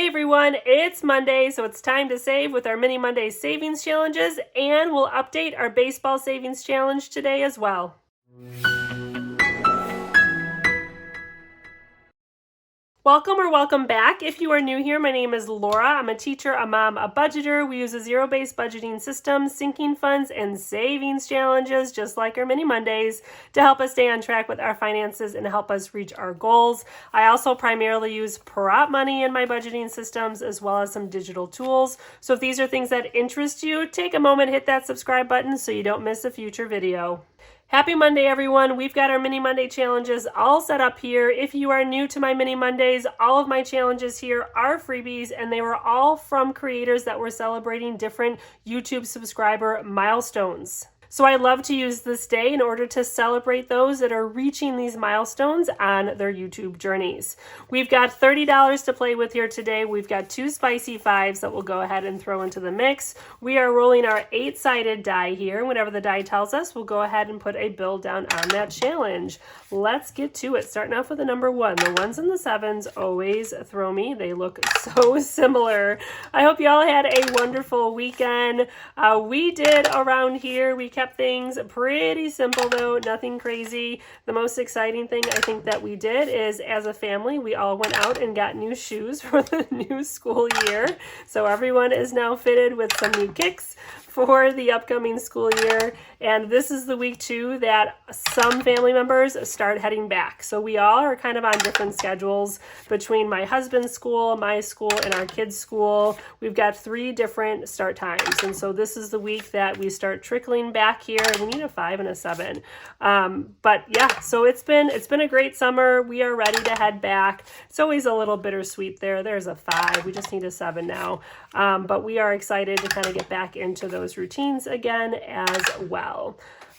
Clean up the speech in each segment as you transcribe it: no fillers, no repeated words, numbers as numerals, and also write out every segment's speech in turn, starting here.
Hey everyone, it's Monday, so it's time to save with our Mini Monday savings challenges, and we'll update our baseball savings challenge today as well. Welcome back. If you are new here, my name is Laura. I'm a teacher, a mom, a budgeter. We use a zero-based budgeting system, sinking funds, and savings challenges, just like our Mini Mondays, to help us stay on track with our finances and help us reach our goals. I also primarily use per-op money in my budgeting systems, as well as some digital tools. So if these are things that interest you, take a moment, hit that subscribe button so you don't miss a future video. Happy Monday, everyone. We've got our Mini Monday challenges all set up here. If you are new to my Mini Mondays, all of my challenges here are freebies, and they were all from creators that were celebrating different YouTube subscriber milestones. So I love to use this day in order to celebrate those that are reaching these milestones on their YouTube journeys. We've got $30 to play with here today. We've got 2 spicy 5s that we'll go ahead and throw into the mix. We are rolling our 8-sided die here. Whenever the die tells us, we'll go ahead and put a bill down on that challenge. Let's get to it. Starting off with the number 1. The 1s and the 7s always throw me. They look so similar. I hope you all had a wonderful weekend. We did around here. We kept things pretty simple though, nothing crazy. The most exciting thing I think that we did is, as a family, we all went out and got new shoes for the new school year. So everyone is now fitted with some new kicks for the upcoming school year. And this is the week too that some family members start heading back. So we all are kind of on different schedules between my husband's school, my school, and our kids' school. We've got 3 different start times. And so this is the week that we start trickling back here. We need a 5 and a 7. But yeah, so it's been a great summer. We are ready to head back. It's always a little bittersweet there. There's a 5. We just need a 7 now. But we are excited to kind of get back into those routines again as well.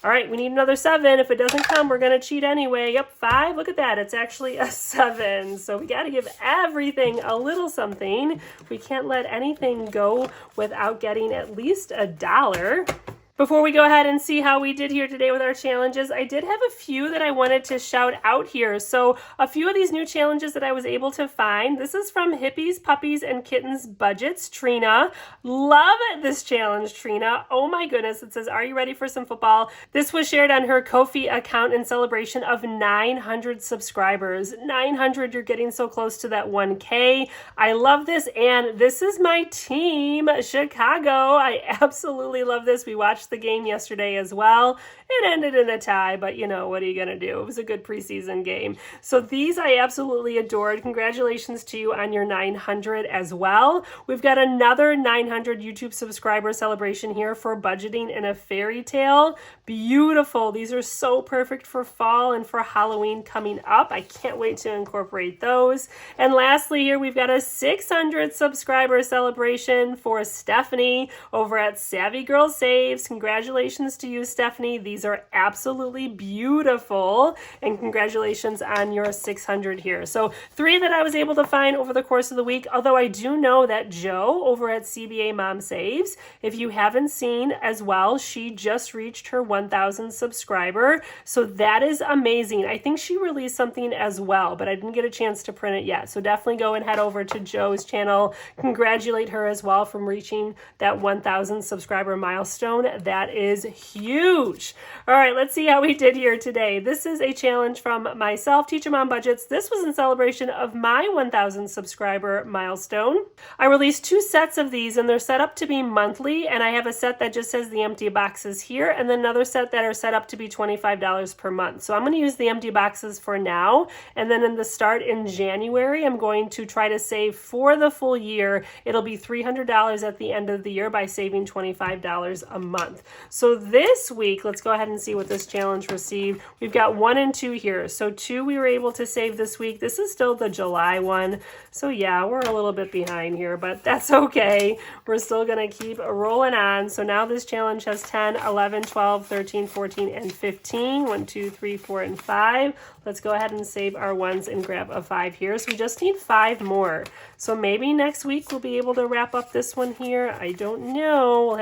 All right, we need another 7. If it doesn't come, we're going to cheat anyway. Yep, 5. Look at that. It's actually a 7. So we got to give everything a little something. We can't let anything go without getting at least $1. Before we go ahead and see how we did here today with our challenges, I did have a few that I wanted to shout out here. So a few of these new challenges that I was able to find. This is from Hippies, Puppies, and Kittens Budgets, Trina. Love this challenge, Trina. Oh my goodness. It says, are you ready for some football? This was shared on her Ko-fi account in celebration of 900 subscribers. 900, you're getting so close to that 1K. I love this, and this is my team, Chicago. I absolutely love this. We watched the game yesterday as well. It ended in a tie, but you know, what are you going to do? It was a good preseason game. So these I absolutely adored. Congratulations to you on your 900 as well. We've got another 900 YouTube subscriber celebration here for Budgeting in a Fairy Tale. Beautiful. These are so perfect for fall and for Halloween coming up. I can't wait to incorporate those. And lastly here, we've got a 600 subscriber celebration for Stephanie over at Savvy Girl Saves. Congratulations to you, Stephanie. These are absolutely beautiful, and congratulations on your 600 here. So 3 that I was able to find over the course of the week, although I do know that Jo over at CBA Mom Saves, if you haven't seen as well, she just reached her 1,000 subscriber. So that is amazing. I think she released something as well, but I didn't get a chance to print it yet. So definitely go and head over to Jo's channel. Congratulate her as well from reaching that 1,000 subscriber milestone. That is huge. All right, let's see how we did here today. This is a challenge from myself, TeacherMomBudgets. This was in celebration of my 1,000 subscriber milestone. I released 2 sets of these, and they're set up to be monthly, and I have a set that just says the empty boxes here, and then another set that are set up to be $25 per month. So I'm going to use the empty boxes for now, and then in the start in January, I'm going to try to save for the full year. It'll be $300 at the end of the year by saving $25 a month. So this week, let's go ahead and see what this challenge received. We've got 1 and 2 here. So 2 we were able to save this week. This is still the July one. So yeah, we're a little bit behind here, but that's okay. We're still going to keep rolling on. So now this challenge has 10, 11, 12, 13, 14, and 15. 1, 2, 3, 4, and 5. Let's go ahead and save our 1s and grab a 5 here. So we just need 5 more. So maybe next week we'll be able to wrap up this one here. I don't know. We'll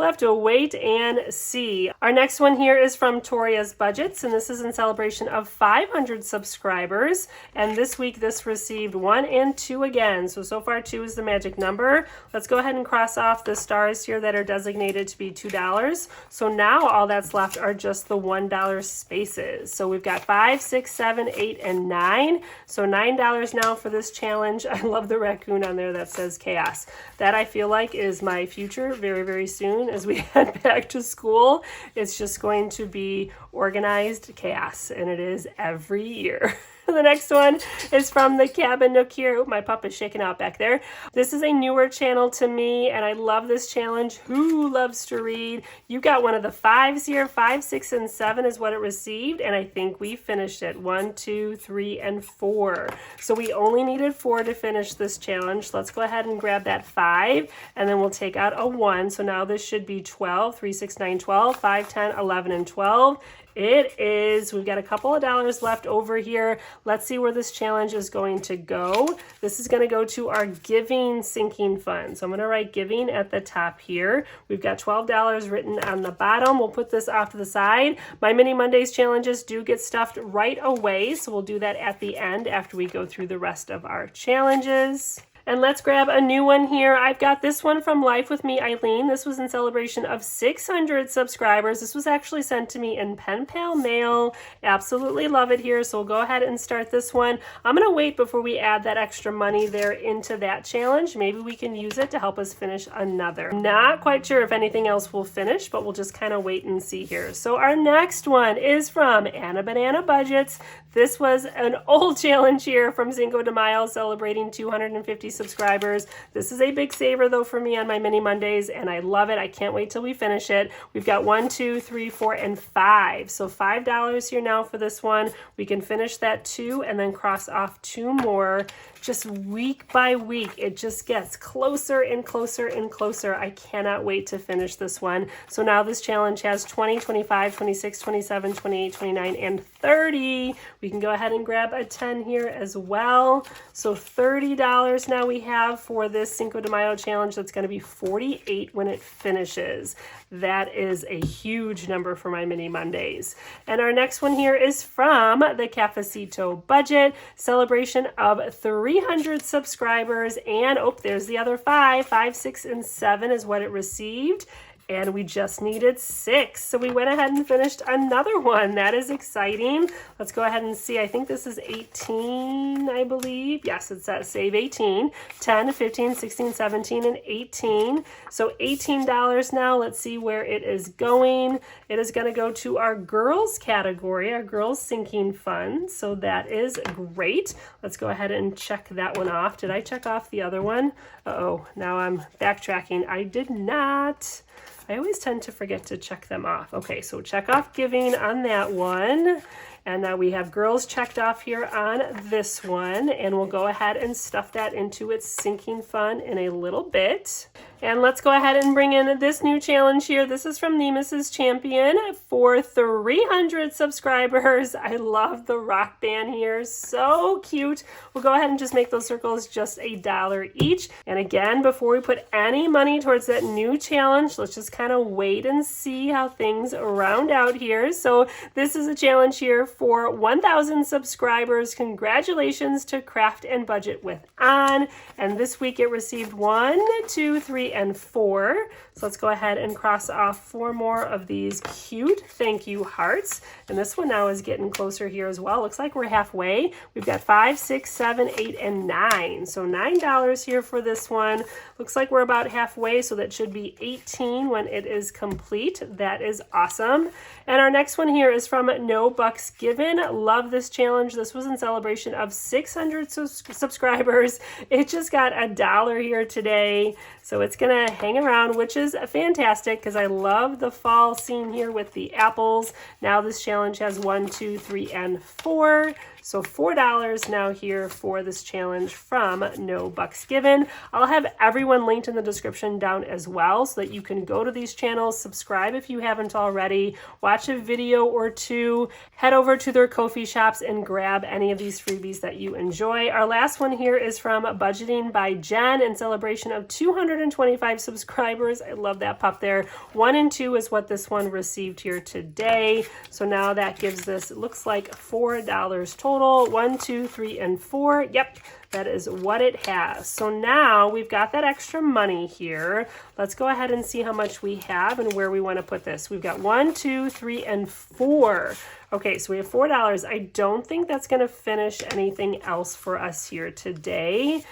have to wait and see. Our next one here is from Toria's Budgets, and this is in celebration of 500 subscribers. And this week this received 1 and 2 again. So far 2 is the magic number. Let's go ahead and cross off the stars here that are designated to be $2. So now all that's left are just the $1 spaces. So we've got 5, 6, 7, 8, and 9. So $9 now for this challenge. I love the raccoon on there that says chaos. That I feel like is my future very, very soon as we head back to school. It's just going to be organized chaos, and it is every year. The next one is from the Cabin Nook here. Ooh, my pup is shaking out back there. This is a newer channel to me, and I love this challenge. Who loves to read? You got one of the 5s here. 5, 6, and 7 is what it received, and I think we finished it. 1, 2, 3, and 4. So we only needed 4 to finish this challenge. Let's go ahead and grab that 5, and then we'll take out a 1. So now this should be 12, 3, 6, 9, 12, 5, 10, 11, and 12. It is. We've got a couple of dollars left over here. Let's see where this challenge is going to go. This is going to go to our giving sinking fund. So I'm going to write giving at the top here. We've got $12 written on the bottom. We'll put this off to the side. My Mini Mondays challenges do get stuffed right away, so we'll do that at the end after we go through the rest of our challenges. And let's grab a new one here. I've got this one from Life with Me, Eileen. This was in celebration of 600 subscribers. This was actually sent to me in pen pal mail. Absolutely love it here. So we'll go ahead and start this one. I'm going to wait before we add that extra money there into that challenge. Maybe we can use it to help us finish another. Not quite sure if anything else will finish, but we'll just kind of wait and see here. So our next one is from Anna Banana Budgets. This was an old challenge here from Cinco de Mayo, celebrating 250 subscribers. This is a big saver though for me on my Mini Mondays, and I love it. I can't wait till we finish it. We've got 1, 2, 3, 4, and 5. So $5 here now for this one. We can finish that 2 and then cross off 2 more. Just week by week, it just gets closer and closer and closer. I cannot wait to finish this one. So now this challenge has 20, 25, 26, 27, 28, 29, and 30. We can go ahead and grab a 10 here as well. So $30 now we have for this Cinco de Mayo challenge. That's going to be 48 when it finishes. That is a huge number for my Mini Mondays. And our next one here is from the Cafecito Budget, celebration of 300 subscribers. And oh, there's the other 5. 5, 6, and 7 is what it received. And we just needed 6. So we went ahead and finished another one. That is exciting. Let's go ahead and see. I think this is 18, I believe. Yes, it says save 18. 10, 15, 16, 17, and 18. So $18 now. Let's see where it is going. It is going to go to our girls category, our girls sinking fund. So that is great. Let's go ahead and check that one off. Did I check off the other one? Uh-oh, now I'm backtracking. I did not. I always tend to forget to check them off. Okay, so check off giving on that one. And now we have girls checked off here on this one. And we'll go ahead and stuff that into its sinking fund in a little bit. And let's go ahead and bring in this new challenge here. This is from the Mrs. Champion for 300 subscribers. I love the rock band here. So cute. We'll go ahead and just make those circles just $1 each. And again, before we put any money towards that new challenge, let's just kind of wait and see how things round out here. So this is a challenge here for 1,000 subscribers. Congratulations to Craft and Budget with On. And this week it received 1, 2, 3, and 4. So let's go ahead and cross off 4 more of these cute thank you hearts. And this one now is getting closer here as well. Looks like we're halfway. We've got 5, 6, 7, 8, and 9. So $9 here for this one. Looks like we're about halfway, so that should be 18 when it is complete. That is awesome. And our next one here is from No Bucks Given. Love this challenge. This was in celebration of 600 subscribers. It just got $1 here today. So it's going to hang around, which is fantastic because I love the fall scene here with the apples. Now this challenge has 1, 2, 3, and 4. So $4 now here for this challenge from No Bucks Given. I'll have everyone linked in the description down as well so that you can go to these channels, subscribe if you haven't already, watch a video or two, head over to their Ko-fi shops and grab any of these freebies that you enjoy. Our last one here is from Budgeting by Jen in celebration of 225 subscribers. I love that pop there. 1 and 2 is what this one received here today. So now that gives this, it looks like $4 total. 1, 2, 3, and 4. Yep. That is what it has. So now we've got that extra money here. Let's go ahead and see how much we have and where we want to put this. We've got 1, 2, 3, and 4. Okay, so we have $4. I don't think that's going to finish anything else for us here today.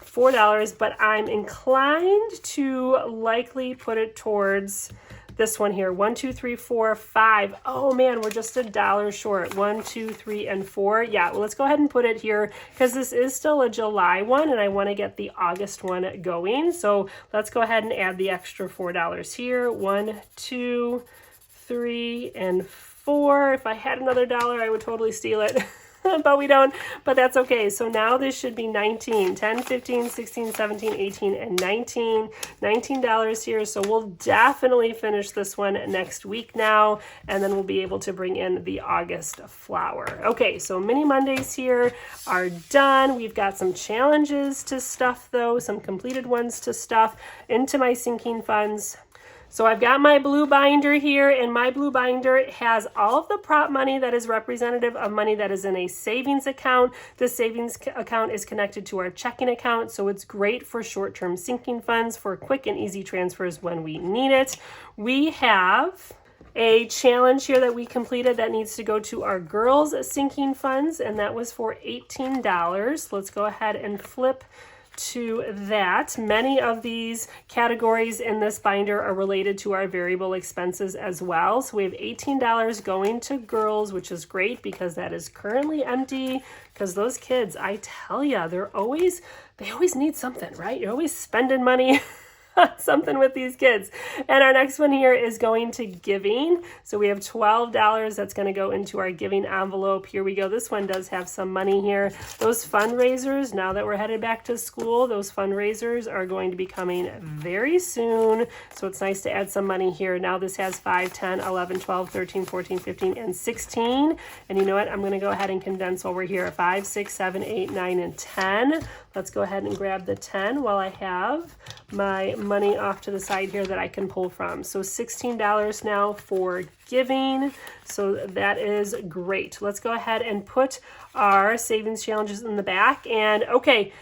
$4, but I'm inclined to likely put it towards this one here. 1, 2, 3, 4, 5. Oh man, we're just $1 short. 1, 2, 3, and 4. Yeah, well, let's go ahead and put it here because this is still a July one and I want to get the August one going. So let's go ahead and add the extra $4 here. 1, 2, 3, and 4. If I had another dollar, I would totally steal it. But we don't, but that's okay. So now this should be 19, 10, 15, 16, 17, 18, and 19. $19 here. So we'll definitely finish this one next week now, and then we'll be able to bring in the August flower. Okay, so mini Mondays here are done. We've got some challenges to stuff though, some completed ones to stuff into my sinking funds. So I've got my blue binder here, and my blue binder has all of the prop money that is representative of money that is in a savings account. The savings account is connected to our checking account, so it's great for short-term sinking funds for quick and easy transfers when we need it. We have a challenge here that we completed that needs to go to our girls' sinking funds, and that was for $18. Let's go ahead and flip to that. Many of these categories in this binder are related to our variable expenses as well. So we have $18 going to girls, which is great because that is currently empty, because those kids, I tell you, they always need something, right? You're always spending money something with these kids. And our next one here is going to giving. So we have $12 that's going to go into our giving envelope. Here we go. This one does have some money here. Those fundraisers, now that we're headed back to school, those fundraisers are going to be coming very soon. So it's nice to add some money here. Now this has 5, 10, 11, 12, 13, 14, 15, and 16. And you know what? I'm going to go ahead and condense while we're here. 5, 6, 7, 8, 9, and 10. Let's go ahead and grab the 10 while I have my money off to the side here that I can pull from. So $16 now for giving. So that is great. Let's go ahead and put our savings challenges in the back. And okay,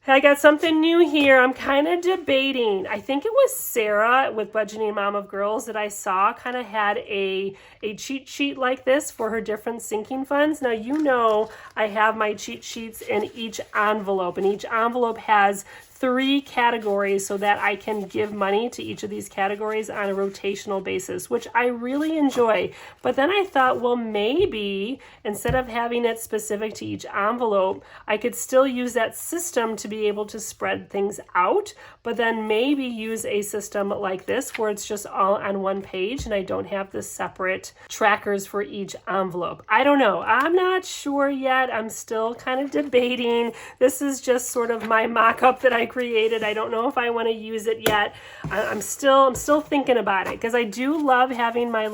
I got something new here. I'm kind of debating. I think it was Sarah with Budgeting Mom of Girls that I saw kind of had a cheat sheet like this for her different sinking funds. Now, you know, I have my cheat sheets in each envelope, and each envelope has 3 categories so that I can give money to each of these categories on a rotational basis, which I really enjoy. But then I thought, well, maybe instead of having it specific to each envelope, I could still use that system to be able to spread things out, but then maybe use a system like this where it's just all on one page and I don't have the separate trackers for each envelope. I don't know. I'm not sure yet. I'm still kind of debating. This is just sort of my mock-up that I created. I don't know if I want to use it yet. I'm still thinking about it because I do love having my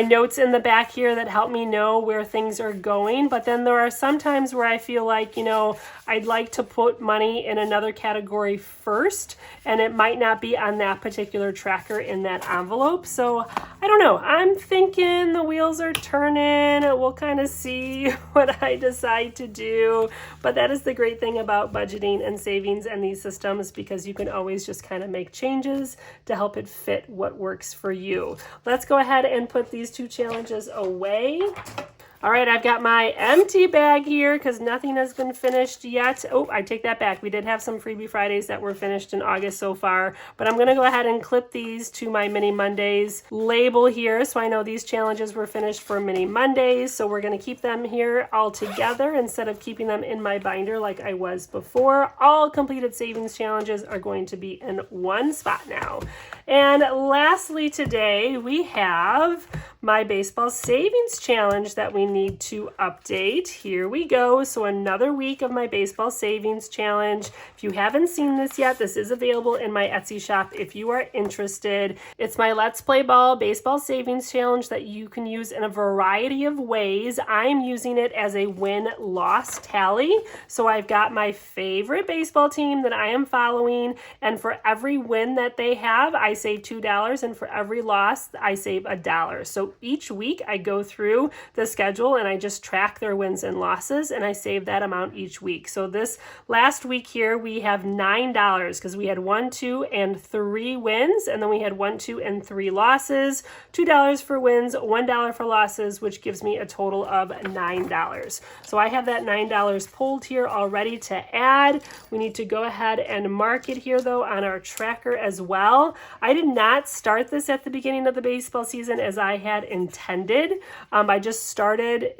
notes in the back here that help me know where things are going. But then there are some times where I feel like, you know, I'd like to put money in another category first, and it might not be on that particular tracker in that envelope. So I don't know. I'm thinking the wheels are turning. We'll kind of see what I decide to do. But that is the great thing about budgeting and savings and these systems, because you can always just kind of make changes to help it fit what works for you. Let's go ahead and put these 2 challenges away. All right, I've got my empty bag here because nothing has been finished yet. Oh, I take that back. We did have some Freebie Fridays that were finished in August so far, but I'm going to go ahead and clip these to my Mini Mondays label here so I know these challenges were finished for Mini Mondays. So we're going to keep them here all together instead of keeping them in my binder like I was before. All completed savings challenges are going to be in one spot now. And lastly today, we have my baseball savings challenge that we need to update. Here we go. So another week of my baseball savings challenge. If you haven't seen this yet, this is available in my Etsy shop if you are interested. It's my Let's Play Ball baseball savings challenge that you can use in a variety of ways. I'm using it as a win-loss tally. So I've got my favorite baseball team that I am following, and for every win that they have, I save $2, and for every loss, I save $1. So each week I go through the schedule and I just track their wins and losses, and I save that amount each week. So this last week here, we have $9 because we had 1, 2, and 3 wins, and then we had 1, 2, and 3 losses. $2 for wins, $1 for losses, which gives me a total of $9. So I have that $9 pulled here already to add. We need to go ahead and mark it here though on our tracker as well. I did not start this at the beginning of the baseball season as I had intended. I just started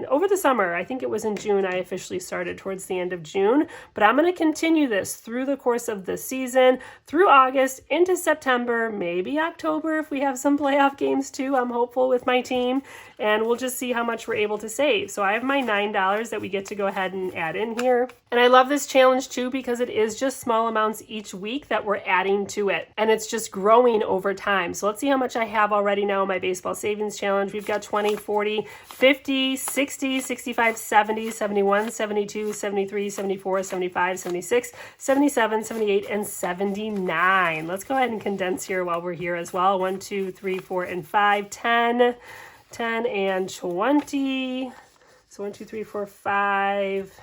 over the summer. I think it was in June I officially started, towards the end of June, but I'm going to continue this through the course of the season, through August into September, maybe October if we have some playoff games too. I'm hopeful with my team, and we'll just see how much we're able to save. So I have my $9 that we get to go ahead and add in here. And I love this challenge too because it is just small amounts each week that we're adding to it, and it's just growing over time. So let's see how much I have already now in my baseball savings challenge. We've got 20, 40, 50, 60, 65, 70, 71, 72, 73, 74, 75, 76, 77, 78, and 79. Let's go ahead and condense here while we're here as well. 1, 2, 3, 4, and 5, 10, 10, and 20. So 1, 2, 3, 4, 5,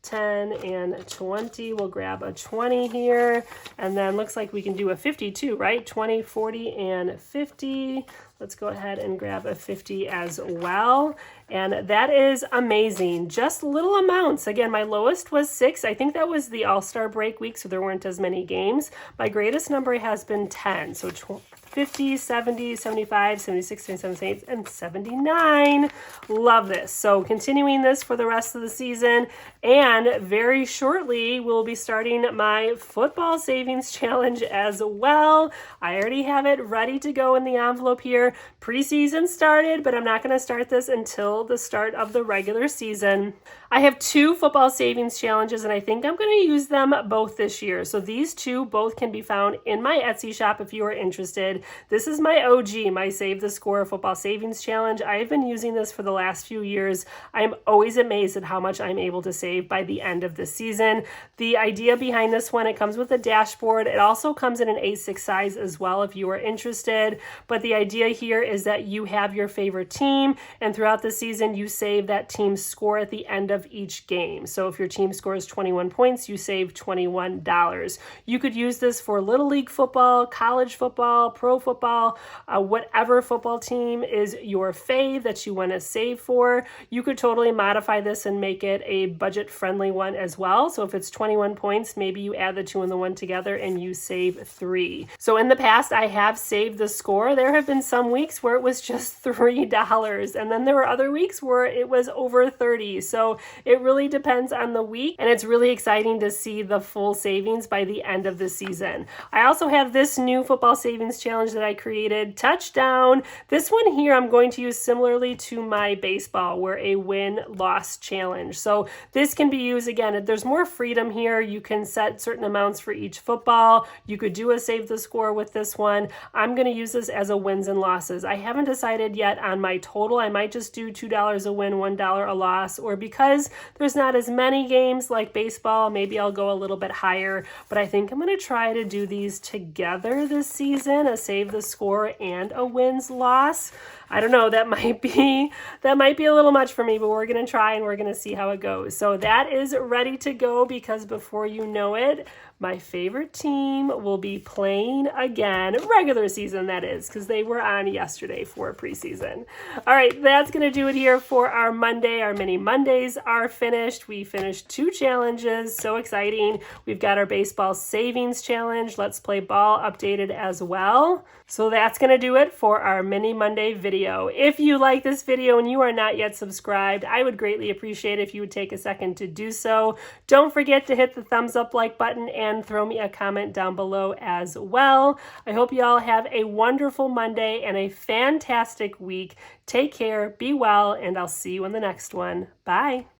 10, and 20. We'll grab a 20 here, and then looks like we can do a 50 too, right? 20, 40, and 50. Let's go ahead and grab a 50 as well. And that is amazing. Just little amounts. Again, my lowest was 6. I think that was the All-Star break week, so there weren't as many games. My greatest number has been 10. So 50, 70, 75, 76, 77, 78, and 79. Love this. So continuing this for the rest of the season, and very shortly we'll be starting my football savings challenge as well. I already have it ready to go in the envelope here. Preseason started, but I'm not going to start this until the start of the regular season. I have 2 football savings challenges, and I think I'm going to use them both this year. So these 2 both can be found in my Etsy shop if you are interested. This is my OG, my Save the Score football savings challenge. I have been using this for the last few years. I am always amazed at how much I'm able to save by the end of the season. The idea behind this one, it comes with a dashboard. It also comes in an A6 size as well if you are interested. But the idea here is that you have your favorite team, and throughout the season you save that team's score at the end of each game. So if your team scores 21 points, you save $21. You could use this for Little League football, college football, pro football, whatever football team is your fave that you want to save for. You could totally modify this and make it a budget-friendly one as well. So if it's 21 points, maybe you add the 2 and the 1 together and you save 3. So in the past, I have saved the score. There have been some weeks where it was just $3, and then there were other weeks where it was over 30. So it really depends on the week, and it's really exciting to see the full savings by the end of the season. I also have this new football savings challenge that I created, Touchdown. This one here I'm going to use similarly to my baseball, where a win-loss challenge. So this can be used, again, there's more freedom here. You can set certain amounts for each football. You could do a save the score with this one. I'm going to use this as a wins and losses. I haven't decided yet on my total. I might just do $2 a win, $1 a loss, or because there's not as many games like baseball, maybe I'll go a little bit higher, but I think I'm going to try to do these together this season, a save the score and a wins loss. I don't know, that might be a little much for me, but we're going to try and we're going to see how it goes. So that is ready to go, because before you know it, my favorite team will be playing again, regular season that is, because they were on yesterday for preseason. All right, that's going to do it here for our Monday. Our mini Mondays are finished. We finished 2 challenges, so exciting. We've got our baseball savings challenge, Let's Play Ball, updated as well. So that's going to do it for our mini Monday video. video. If you like this video and you are not yet subscribed, I would greatly appreciate if you would take a second to do so. Don't forget to hit the thumbs up like button and throw me a comment down below as well. I hope you all have a wonderful Monday and a fantastic week. Take care, be well, and I'll see you in the next one. Bye.